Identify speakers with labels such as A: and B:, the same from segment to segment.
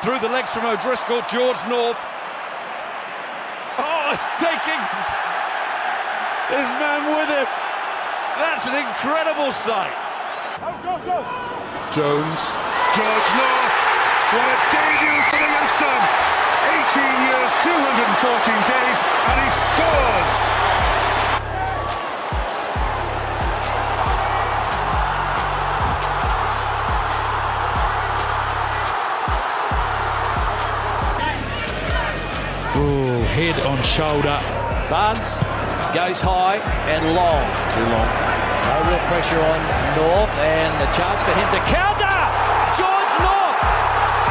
A: through the legs from O'Driscoll. George North. Oh, he's taking his man with him. That's an incredible sight.
B: Go. Jones. George North. What a debut for the youngster. 18 years, 214 days, and he scores.
A: Ooh, head on shoulder.
C: Barnes goes high and long.
B: Too long.
C: No real pressure on North, and a chance for him to counter. George North.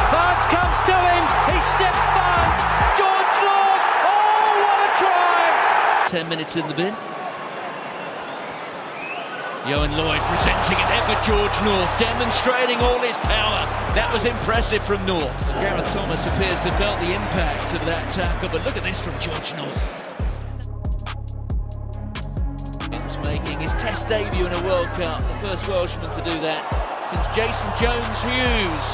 C: Barnes comes to him. He steps Barnes. George North. Oh, what a try!
D: 10 minutes in the bin. Johan Lloyd presenting it there for George North, demonstrating all his power. That was impressive from North. Gareth Thomas appears to have felt the impact of that tackle, but look at this from George North. He's making his test debut in a World Cup, the first Welshman to do that since Jason Jones-Hughes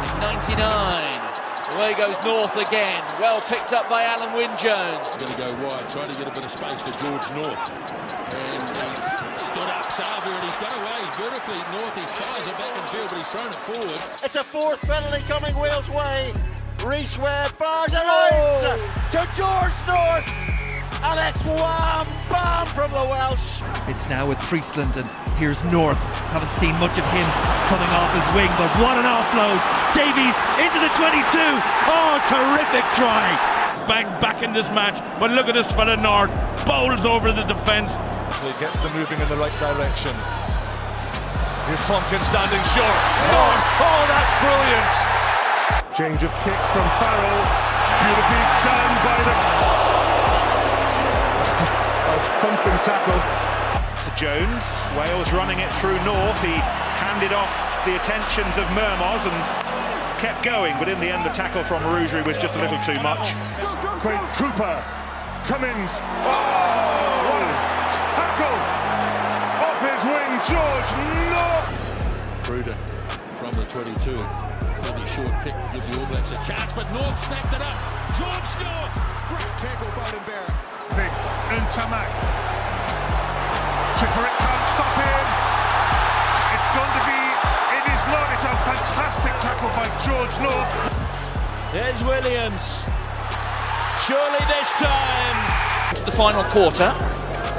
D: in '99. Away goes North again, well picked up by Alan Wynne-Jones.
E: Going to go wide, trying to get a bit of space for George North. And he's stood up, Salver, and he's got away beautifully. North, his tries are back in field, but he's thrown it forward.
F: It's a fourth penalty coming Wales' way. Reece Webb fires it out to George North. And it's wham bam from the Welsh.
G: It's now with Priestland, and here's North. Haven't seen much of him coming off his wing, but what an offload. Davies into the 22. Oh, terrific try.
A: Bang back in this match, but look at this fella North. Bowls over the defence.
B: He gets them moving in the right direction. Here's Tompkins standing short. Oh, that's brilliant. Change of kick from Farrell. Beautifully done by the... thumping tackle
H: to Jones. Wales running it through North. He handed off the attentions of Mermoz and kept going, but in the end the tackle from Rougerie was just a little too much.
B: Quain Cooper, Cummins. Oh, what a tackle off his wing, George North.
E: Bruder from the 22. Really short kick to give the All Blacks a chance, but North snapped it up. George North.
B: Great tackle by the bear. Ntamak. Tipper, it can't stop him. It's going to be, it is not, it's a fantastic tackle by George North.
D: There's Williams. Surely this time. It's the final quarter.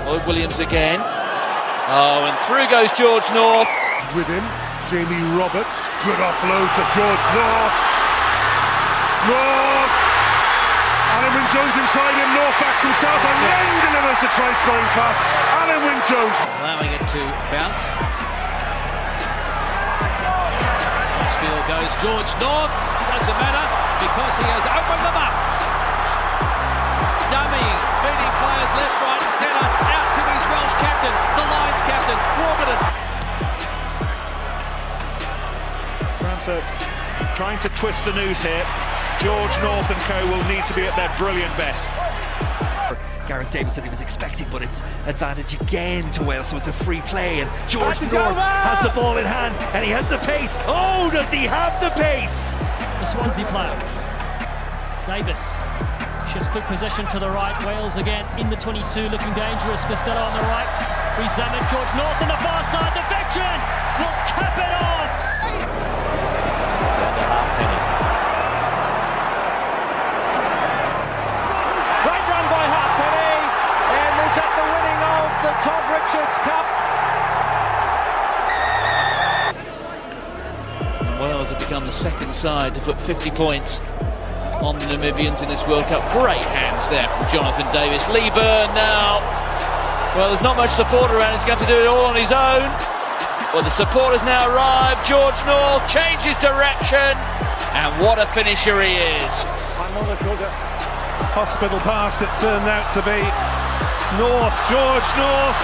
D: Lloyd Williams again. Oh, and through goes George North.
B: With him, Jamie Roberts. Good offload to George North. North. Alan Wynne-Jones inside him, North backs himself and then delivers the try-scoring pass. Alan Wynne-Jones.
C: Allowing it to bounce. Field goes George North. Doesn't matter because he has opened them up. Dummy, beating players left, right and centre. Out to his Welsh captain, the Lions captain, Warburton.
H: France are trying to twist the noose here. George North and co will need to be at their brilliant best.
G: Gareth Davies said he was expecting, but it's advantage again to Wales, so it's a free play, and George North has the ball in hand, and he has the pace. Oh, does he have the pace?
I: The Swansea player, Davis, shifts quick position to the right. Wales again in the 22, looking dangerous. Costello on the right, re-examined George North on the far side. The veteran will cap it off.
F: At the winning of the Todd Richards Cup.
D: Wales have become the second side to put 50 points on the Namibians in this World Cup. Great hands there from Jonathan Davis. Lee Byrne now. Well, there's not much support around. He's going to have to do it all on his own. Well, the support has now arrived. George North changes direction. And what a finisher he is.
B: Hospital pass it turned out to be. North, George North,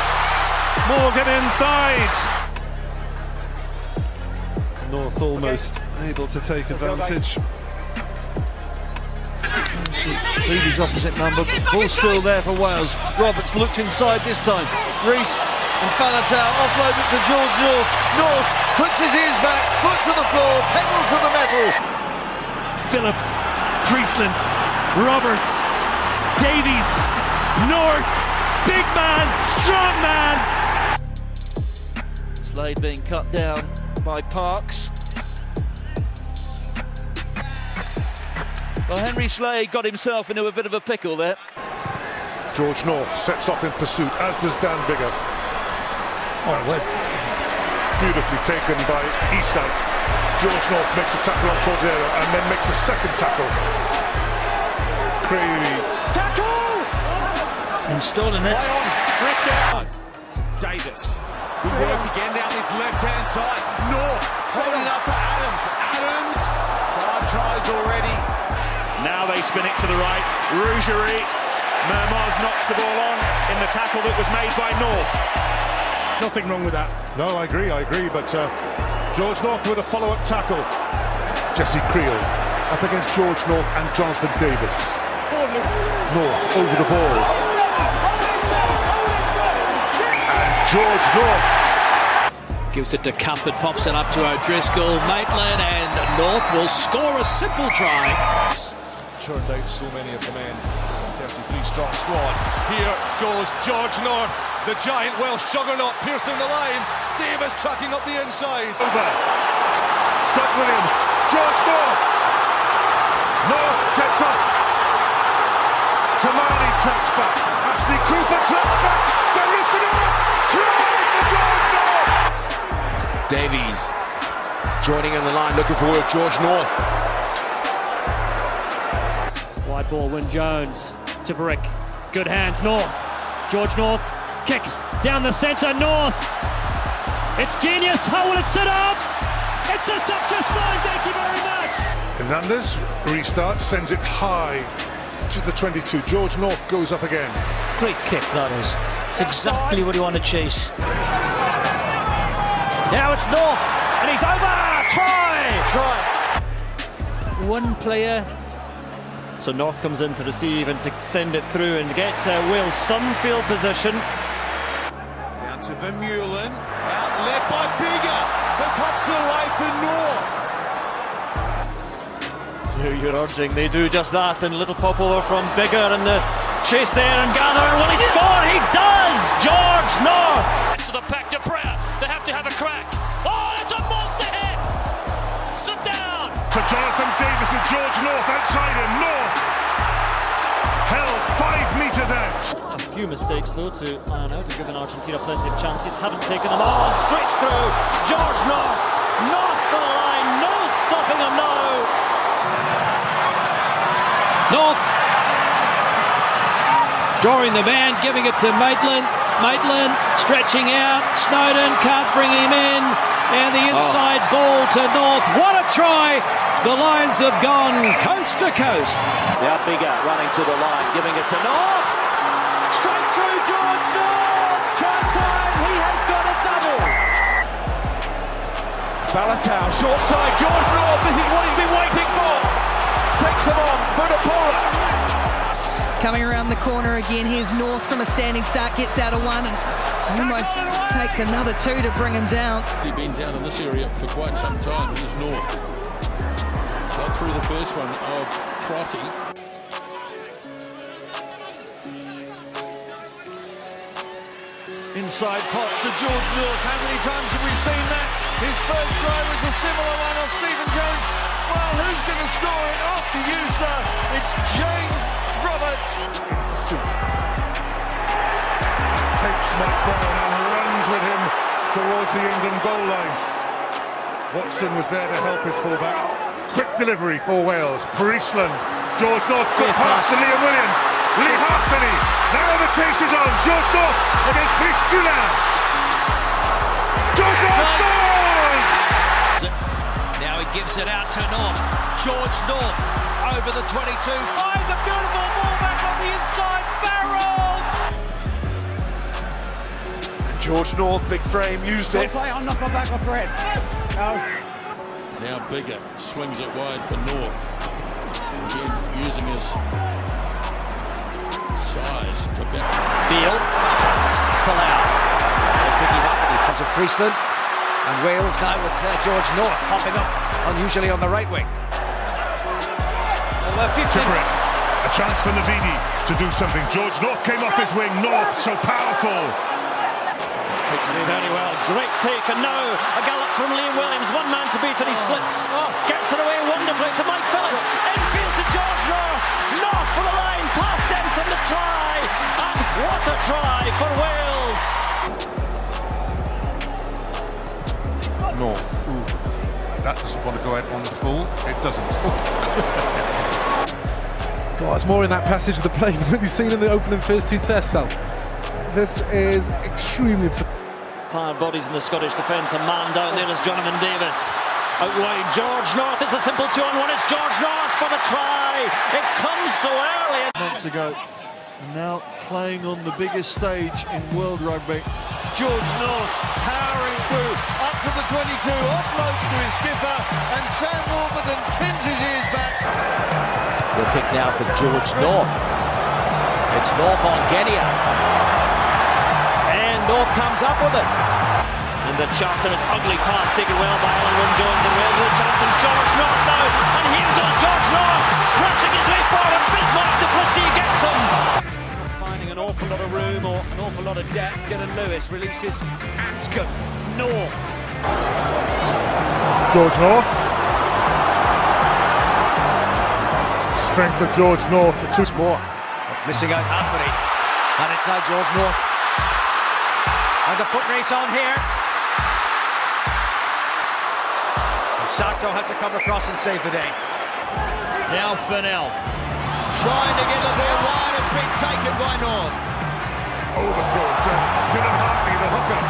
B: Morgan inside. North almost able to take advantage.
C: Leavy's opposite number, ball still there for Wales. Roberts looked inside this time. Reece and Falatau offload it to George North. North puts his ears back, foot to the floor, pedal to the metal.
G: Phillips, Priestland, Roberts, Davies, North, big man, strong man.
D: Slade being cut down by Parks. Well, Henry Slade got himself into a bit of a pickle there.
B: George North sets off in pursuit, as does Dan Biggar. Oh, well. Beautifully taken by Isak. George North makes a tackle on Cordero and then makes a second tackle. Crazy.
I: Tackle! Installing it.
A: Drift down. Davis. Good work again down this left-hand side. North holding up for Adams. Adams. 5 tries already.
H: Now they spin it to the right. Rougerie. Mermoz knocks the ball on in the tackle that was made by North.
B: Nothing wrong with that. No, I agree, but George North with a follow-up tackle. Jesse Creel up against George North and Jonathan Davis. North over the ball. And George North
C: Gives it to Cuthbert, pops it up to O'Driscoll. Maitland and North will score a simple try.
B: churned out so many of the men. 33-strong squad. Here goes George North, the giant Welsh juggernaut, piercing the line. Davis tracking up the inside. Over. Scott Williams. George North. North sets off. Tamani tracks back. Ashley Cooper tracks back. There is the North. Try for George North.
J: Davies joining in the line, looking for George North.
I: Wide ball, Wyn Jones to Brick. Good hands, North. George North kicks down the centre, North. It's genius. How will it sit up? It sits up just fine, thank you very much.
B: Hernandez restarts, sends it high to the 22. George North goes up again.
I: Great kick, that is. It's exactly what you want to chase.
C: Now it's North, and he's over! Try!
I: One player.
C: So North comes in to receive and to send it through and get Wales some field position.
A: Down to Vermeulen, outlet by Biggar, the cops away for North.
D: You're urging they do just that, and little pop over from Biggar and the chase there and gather, and will he score? He does! George North!
I: To the pack to Prayer, they have to have a crack. Oh, it's a monster hit! Sit down!
B: To Jonathan Davis and George North outside him. North held 5 metres out.
I: A few mistakes though to iron out, have given Argentina plenty of chances, haven't taken them on. Straight through, George North, North for the line, no stopping him now.
C: North drawing the man, giving it to Maitland. Maitland stretching out, Snowden can't bring him in, and the inside ball to North. What a try! The Lions have gone coast to coast.
F: Now Biggar running to the line, giving it to North. Straight through George North. Try time, he has got a double. Falatau, short side, George North. This is what he's been waiting for. Takes them on, Vunipola.
K: Coming around the corner again, here's North from a standing start, gets out of one and almost takes another 2 to bring him down.
E: He's been down in this area for quite some time. Here's North. Got through the first one of Crotty.
A: Inside pop to George North. How many times have we seen that? His first try was a similar one off Stephen Jones. Well, who's going to score it? After you, sir. It's James Roberts.
B: Takes Mike Brown and runs with him towards the England goal line. Watson was there to help his fullback. Quick delivery for Wales. Priestland. George North, good pass to Liam Williams. Lee Halfpenny. Now the chase is on. George North against Priestland. George North scores!
C: Now he gives it out to North. George North over the 22. Fires a beautiful ball back on the inside. Farrell!
A: George North, big frame, used it.
F: I'll knock her back off red.
E: Now Biggar swings it wide for North. Again, using his size to back.
C: Beale. Folau. They're picking up in front of Priestland. And Wales now with George North popping up unusually on the right wing.
B: Tipperick, a chance for Navidi to do something. George North came off his wing. North, so powerful.
I: Takes it very well. Great take, and now a gallop from Liam Williams. One man to beat, and he slips. Gets it away wonderfully to Mike Phillips. Infield to George North. North for the line, past Denton the try, and what a try for Wales.
B: North. Ooh. That doesn't want to go out on the full. It doesn't.
L: Oh, it's more in that passage of the play than we've seen in the opening first two tests, Sal. This is extremely...
I: Tired bodies in the Scottish defence. A man down there is Jonathan Davis. Out wide, George North. It's a simple 2-on-1. It's George North for the try. It comes so early.
A: Months ago, and now playing on the biggest stage in world rugby. George North powering through, up to the 22, offloads to his skipper, and Sam Warburton pins his ears back.
C: The kick now for George North. It's North on Genia. And North comes up with it. And the Charlton is ugly pass taken well by Alan Wynne-Jones, and Wales with a chance, and George North now. And here goes George North, crashing his way forward. Bismarck du Plessis gets him. Finding an awful lot of room or an awful lot of depth. Dylan Lewis releases Anscombe. North.
B: George North. Strength of George North. Two more.
C: Missing out Anthony. And it's now George North. And the foot race on here. And Sato had to come across and save the day. Now Fennell. Trying to get a bit wide. It's been taken by North.
B: Overthrow to Dylan Hartley, the hooker.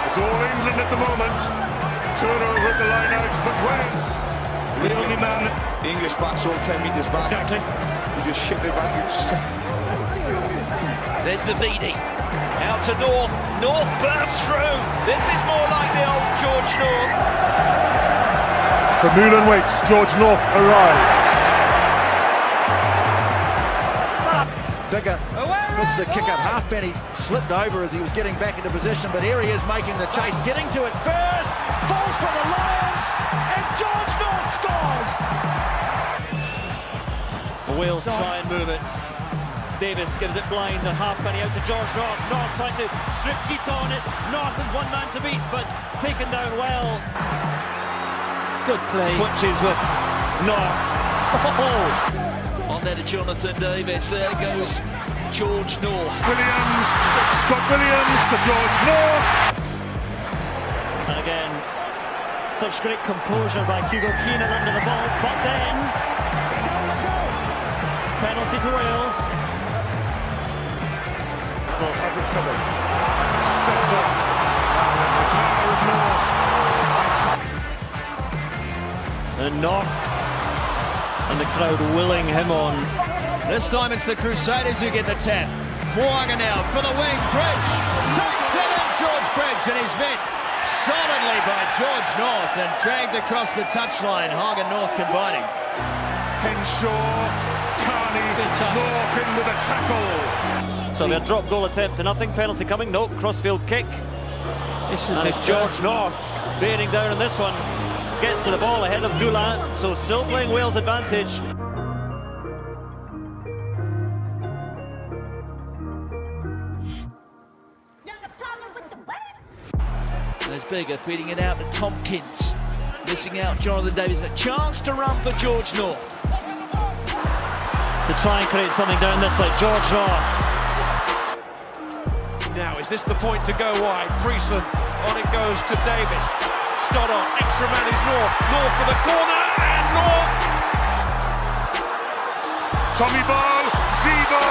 B: It's all England at the moment. Turnover at the line out, but Wales. The only man.
J: The English backs are all 10 metres back.
I: Exactly.
J: You just ship it back.
D: There's Navidi. Out to North. North bursts through. This is more like the old George North.
B: For Moulin waits, George North arrives.
F: Bigger puts the kick up. Halfpenny slipped over as he was getting back into position, but here he is making the chase, getting to it first, falls for the Lions, and George North scores!
I: So Wales try and move it. Davis gives it blind, and Halfpenny out to George North. North trying to strip Keaton on it. North is one man to beat, but taken down well. Good play. Switches with North. Oh.
D: On there to Jonathan Davis. There goes George North.
B: Williams, Scott Williams to George North.
I: And again, such great composure by Hugo Keenan under the ball, but then penalty to Wales.
B: North has it covered. Sets up.
I: And North and the crowd willing him on.
C: This time it's the Crusaders who get the 10. Moanga now for the wing. Bridge takes it in, George Bridge, and he's met solidly by George North and dragged across the touchline. Hagen North combining.
B: Henshaw, Carney, North in with a tackle.
I: So a drop goal attempt to nothing. Penalty coming. No, crossfield kick. And it's George North bearing down on this one. Gets to the ball ahead of Dulin, so still playing Wales' advantage.
D: There's Bigger feeding it out to Tompkins. Missing out Jonathan Davis. A chance to run for George North.
I: To try and create something down this side. George North.
B: Now, is this the point to go wide? Priestland, on it goes to Davis. Stoddart, extra man is North. North for the corner, and North. Tommy Bow, Zebo.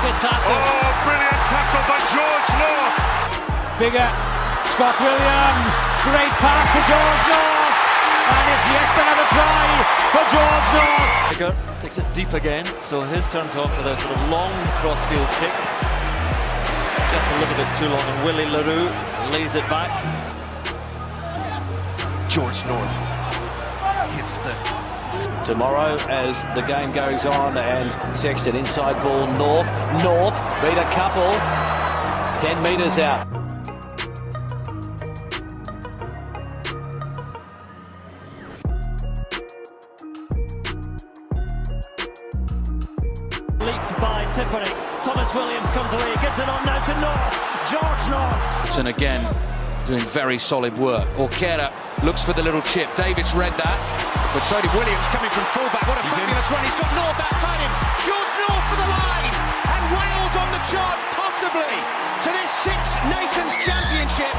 I: Good tackle.
B: Oh, brilliant tackle by George North.
I: Bigger. Scott Williams. Great pass to George North. And it's yet another try for George North. Bigger takes it deep again, so his turns off with a sort of long crossfield kick. Just a little bit too long, and Willie LaRue lays it back.
J: George North hits the...
C: Tomorrow as the game goes on, and Sexton inside ball North. North beat a couple. 10 metres out.
I: leaped by Tiffany. Thomas Williams comes away, gets it on now to North. George North.
J: And again, doing very solid work. Orquera looks for the little chip. Davis read that, but so did Williams coming from fullback. What a fabulous run. He's got North outside him. George North for the line. And Wales on the charge, possibly, to this Six Nations Championship.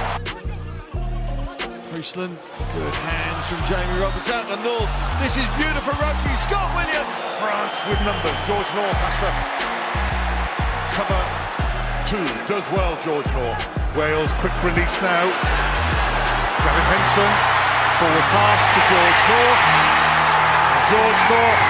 A: Priestland, good hands from Jamie Roberts out to North. This is beautiful rugby. Scott Williams.
B: France with numbers. George North has to cover two. Does well, George North. Wales, quick release now. Gavin Henson, forward pass to George North. George North.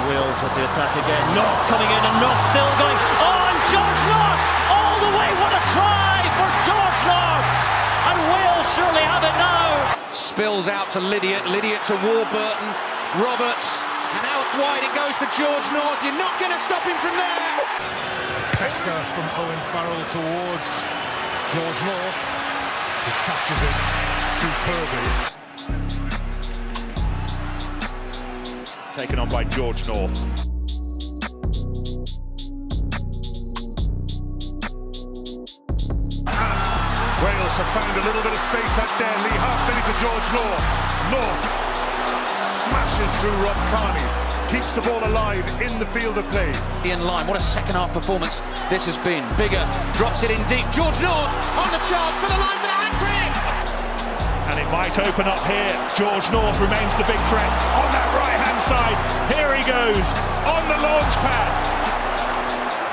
I: Wales with the attack again. North coming in and North still going. Oh, and George North all the way. What a try for George North. And Wales surely have it now.
J: Spills out to Lydiate, Lydiate to Warburton, Roberts, and out wide it goes to George North. You're not going to stop him from there.
B: Teska from Owen Farrell towards George North, who captures it superbly. Taken on by George North. Wales have found a little bit of space out there. Lee half-minute to George North. North smashes through Rob Carney. Keeps the ball alive in the field of play.
J: In line, what a second half performance this has been. Bigger, drops it in deep. George North on the charge for the line for the hat-trick.
H: And it might open up here. George North remains the big threat on that right-hand side. Here he goes on the launch pad.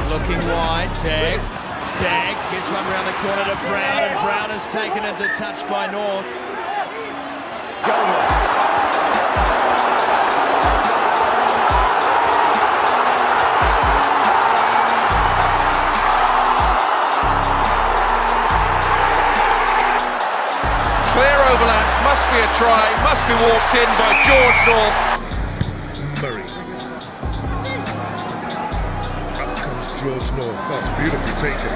C: Looking wide, Tagg gives one round the corner to Brown, and Brown is taken into touch by North. Goal.
J: Clear overlap, must be a try, must be walked in by George North.
B: Murray. Up comes George North. That's beautifully taken.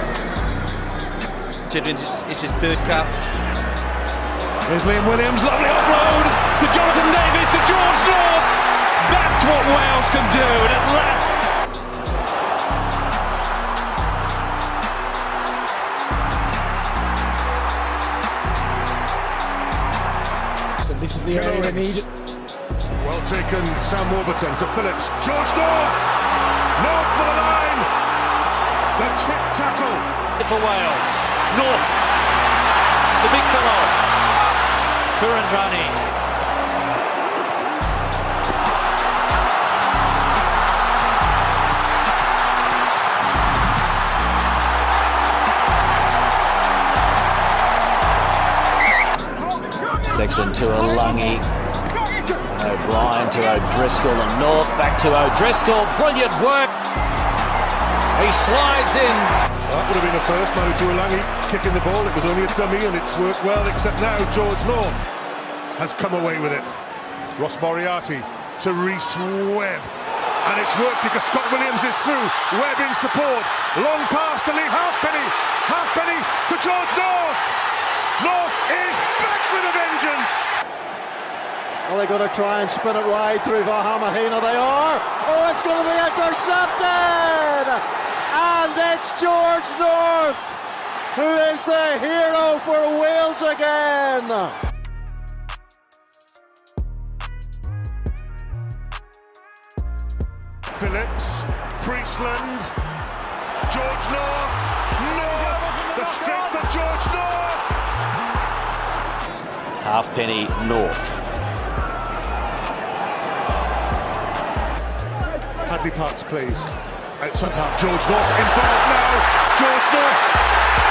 C: It's his third cap.
B: There's Liam Williams, lovely offload to Jonathan Davis to George North. That's what Wales can do, and at last.
C: This is the area they need.
B: Well taken, Sam Warburton to Phillips. George North! North for the line! The chip tackle.
I: For Wales. North. The big fellow. Kurandrani.
C: Sexton to Alungi. O'Brien to O'Driscoll, and North back to O'Driscoll. Brilliant work. He slides in.
B: That would have been a first, Manu Tuolangi kicking the ball. It was only a dummy and it's worked well, except now George North has come away with it. Ross Moriarty to Reece Webb. And it's worked because Scott Williams is through. Webb in support. Long pass to Lee Halfpenny. Halfpenny to George North. North is back with a vengeance.
F: Well, they're going to try and spin it wide through Vahamahina. They are. Oh, it's going to be intercepted. And it's George North who is the hero for Wales again.
B: Phillips, Priestland, George North, North, the strength of George North.
C: Halfpenny, North.
B: Hadley Parks plays outside now. George North involved now. George North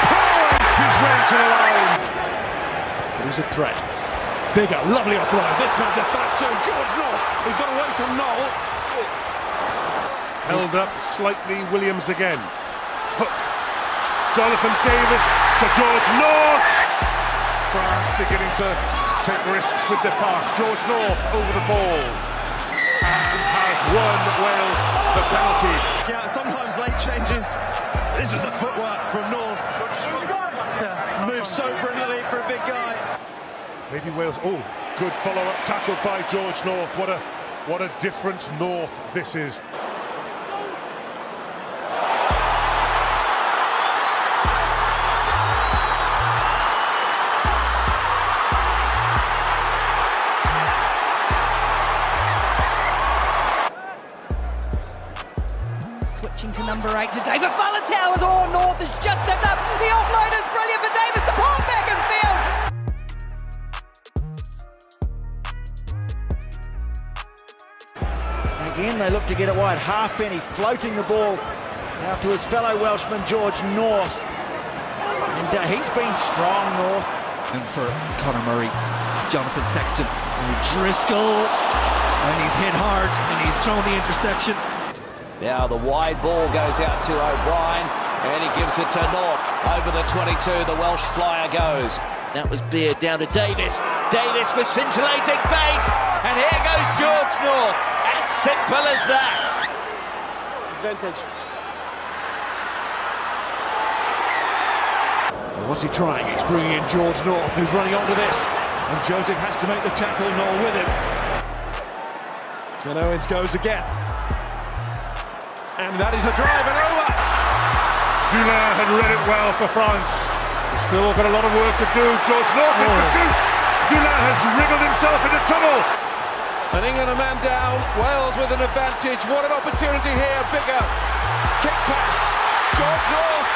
B: powers his way to the line. He's a threat. Bigger, lovely offload. This man's a threat too. George North, he's got away from Noel. Held up slightly, Williams again. Hook. Jonathan Davis to George North. France beginning to take risks with the pass. George North over the ball. And has won Wales the penalty.
G: Yeah, sometimes late changes. This is the footwork from North. Yeah, moves so brilliantly for a big guy.
B: Maybe Wales. Oh, good follow-up tackle by George North. What a difference North this is.
K: Switching to number 8 to David Faletau as all North has just stepped up. The offload is brilliant for Davis. Support back in field.
F: Again, they look to get it wide. Halfpenny floating the ball out to his fellow Welshman, George North. And he's been strong, North.
G: And for Conor Murray, Jonathan Sexton, Driscoll, and he's hit hard, and he's thrown the interception.
C: Now the wide ball goes out to O'Brien, and he gives it to North. Over the 22, the Welsh flyer goes.
D: That was Beard down to Davis. Davis with scintillating pace. And here goes George North. As simple as that.
C: Advantage. What's he trying? He's bringing in George North, who's running onto this. And Joseph has to make the tackle, Noel with him. John Owens goes again. And that is the drive and over.
B: Dulain had read it well for France. He's still got a lot of work to do. George North in pursuit. Dulain has wriggled himself into trouble.
C: And England a man down. Wales with an advantage. What an opportunity here. Bigger kick pass. George North.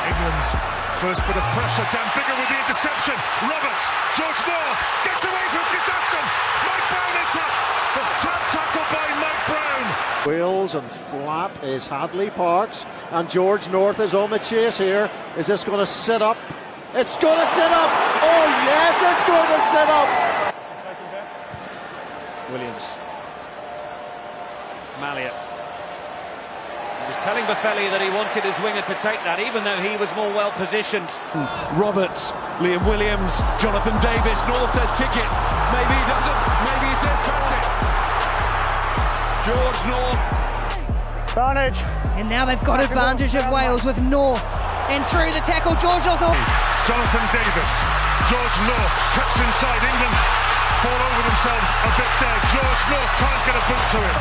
B: England's first bit of pressure. Dan Bigger with the interception. Roberts. George North gets away from Kisaston. Mike Brown into the tap tackle by Mike Brown.
M: Wales and flat is Hadley Parks, and George North is on the chase here. Is this going to sit up? It's going to sit up! Oh yes, it's going to sit up!
C: Williams. Malliot. He was telling Buffelli that he wanted his winger to take that, even though he was more well positioned. Roberts, Liam Williams, Jonathan Davis. North says kick it. Maybe he doesn't. Maybe he says pass it. George North.
M: Carnage.
K: And now they've got advantage of Wales with North. And through the tackle, George North.
B: Jonathan Davis. George North cuts inside. England fall over themselves a bit there. George North can't get a boot to him.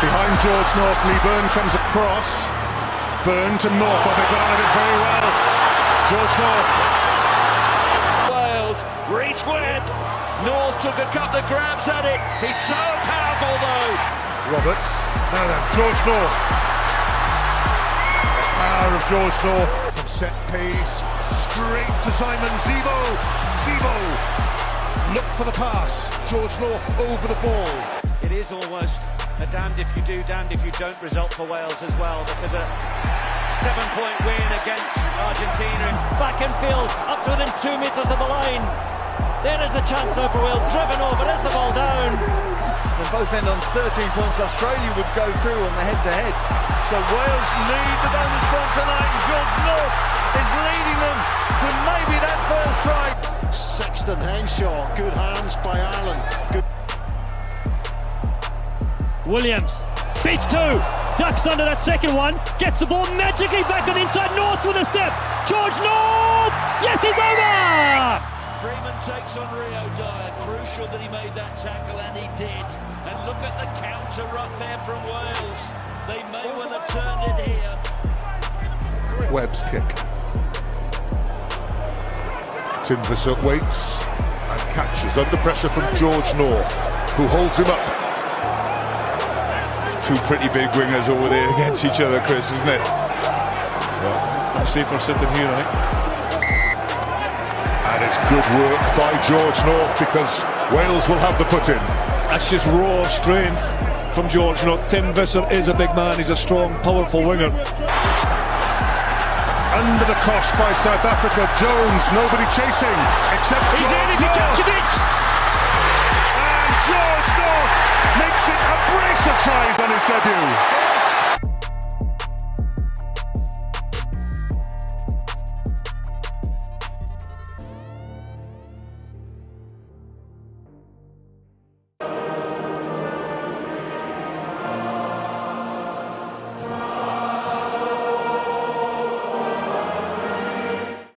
B: Behind George North, Lee Byrne comes across. Byrne to North. Oh, they got on it very well. George North.
D: Wales, Reece Webb. North took a couple of grabs at it. He's so powerful though.
B: Roberts. Now then, George North. The power of George North from set piece. Straight to Simon Zebo. Zebo. Look for the pass. George North over the ball.
C: It is almost a damned if you do, damned if you don't result for Wales as well, because a 7-point win against Argentina.
I: Back in field, up to within 2 metres of the line. There is a chance though for Wales, driven over, there's the ball down.
A: They both end on 13 points. Australia would go through on the head-to-head. So Wales need the bonus point tonight. George North is leading them to maybe that first try.
M: Sexton, Henshaw, good hands by Ireland. Good.
I: Williams beats 2, ducks under that second one, gets the ball magically back on the inside. North with a step. George North, yes, he's over.
D: Freeman takes on Rio Dyer. Crucial that he made that tackle, and he did. And look at the counter up there from Wales. They may well have turned it here.
B: Webb's kick. Tim Bissett waits and catches under pressure from George North, who holds him up. It's two pretty big wingers over there against each other, Chris, isn't it? Yeah, I'm safe for sitting here, I think. And it's good work by George North, because Wales will have the put-in.
N: That's just raw strength from George North. Tim Visser is a big man, he's a strong, powerful winger.
B: Under the cosh by South Africa, Jones, nobody chasing, except George North. And George North makes it a brace of tries on his debut.